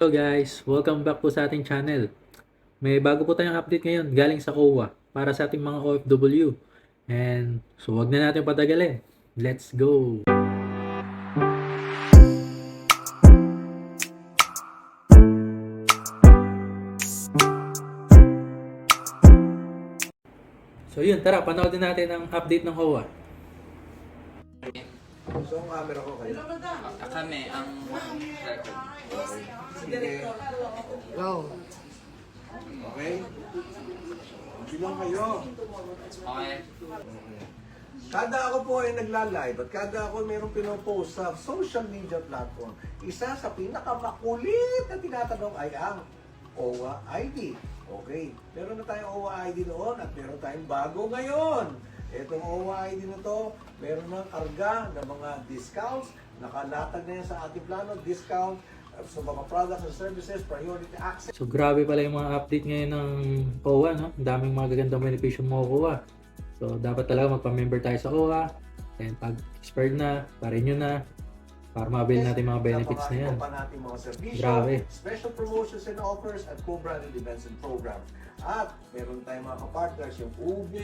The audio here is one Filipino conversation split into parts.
Hello guys, welcome back po sa ating channel. May bago po tayong update ngayon galing sa OWA para sa ating mga OFW. And so wag na natin patagalin. Let's go! So yun, tara, panoodin natin ang update ng OWA. So, ang camera ko kayo. Kami ang Sige. Go. Okay? Bilang kayo. okay. Kada ako po ay nagla-live at kada ako mayroong pinopost sa social media platform, isa sa pinakamakulit na tinatanong ay ang OWA ID. Okay, meron na tayong OWA ID noon at meron tayong bago ngayon. Itong OWA ID na to, meron ng karga ng mga discounts, nakalatag na yan sa ating plano, discount sa mga products and services, priority access. So grabe pala yung mga update ngayon ng OWA, no? Ang daming mga gagandang benepisyo makukuha. So dapat talaga magpa-member tayo sa OWA. And pag expired na, pa-renew na, para ma-avail natin mga benefits na yan. Napakaiba pa natin mga servisyo, Grabe. special promotions and offers at co-branded events and programs. At meron tayong mga kapartners, yung UB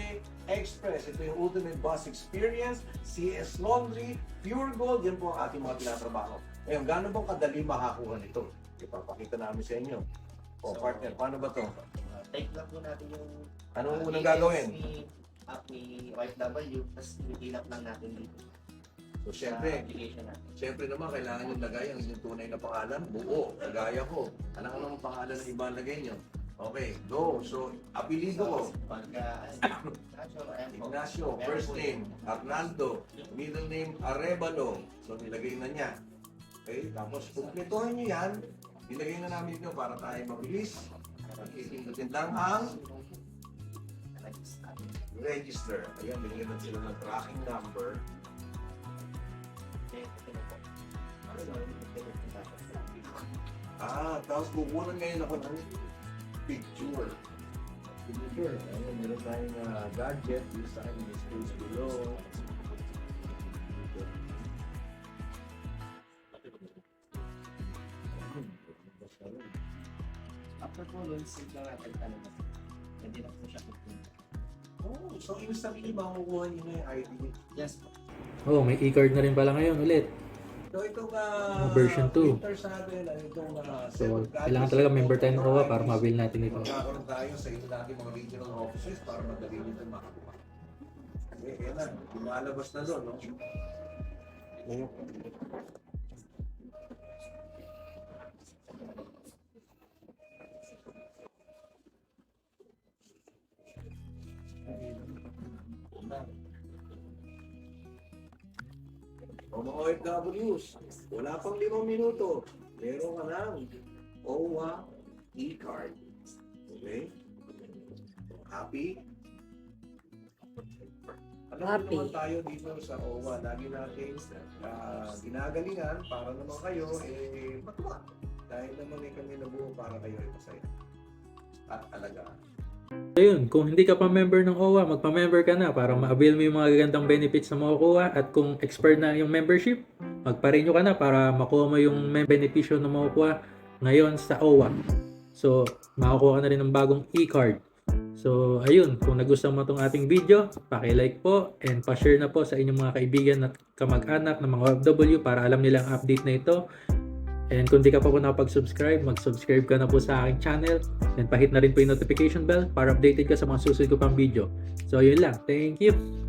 Express, ito yung Ultimate Bus Experience, CS Laundry, Pure Gold, yan po ang ating mga tinatrabaho. Ngayon, gano'n bang kadali makakuha nito? Ipapakita namin sa inyo. O partner, paano ba to? Take lang po natin yung Anong unang gagawin? app ni YFW, tapos i-ilap lang natin dito. So, Sa syempre, application natin. Siyempre naman, kailangan yung lagay ang inyong tunay na pangalan, buo, kagaya ko. Ano naman pangalan ng iba lagay nyo? Okay, go. So, apelido ko, Pagka, ayan po. Ignacio, Meron first po name, Arnaldo, middle name, Arevalo. So, nilagay na niya. Okay, tapos kumpletuhin nyo yan, nilagay na namin ito para tayo mabilis. Itindutin lang ang register. Ayan, bigyan natin sila ng tracking number. Tapos kukunan ngayon ako ng picture. Picture. Ayun, meron tayong gadget. This time is space below. After po nun, save lang natin talaga. Hindi na po siya pupunta. Oh, so instantly makukuha niyo na yung ID. Yes po. Oh, may e-card na rin pala ngayon ulit. So itong Version 2. printer sa atin, itong So kailangan talaga member tayo ng OWA para ma-avail natin ito. Magkakaroon tayo sa ito natin mga regional offices para madali nito makakuha. Okay, yan na. Lumalabas na doon, no? O mga OFWs, wala pang 5 minuto, meron ka ng OWA e-card. Okay? Happy? Alam mo Happy. naman tayo dito sa OWA, lagi natin ginagalingan para naman kayo matuwa. Dahil naman kami nabuo para kayo ay masaya. At alagaan. So yun, kung hindi ka pa member ng OWA, magpa-member ka na para ma-avail mo yung mga gagandang benefits na makukuha. At kung expired na yung membership, magpa-renew ka na para makuha mo yung benepisyo na makukuha ngayon sa OWA. So, makakuha ka na rin ng bagong e-card. So, ayun, kung nagustuhan mo itong ating video, paki-like po and pa-share na po sa inyong mga kaibigan at kamag-anak ng mga OFW para alam nila ang update na ito. And kung di ka pa po nakapag-subscribe, mag-subscribe ka na po sa aking channel and pahit na rin po yung notification bell para updated ka sa mga susunod ko pang video. So, yun lang. Thank you!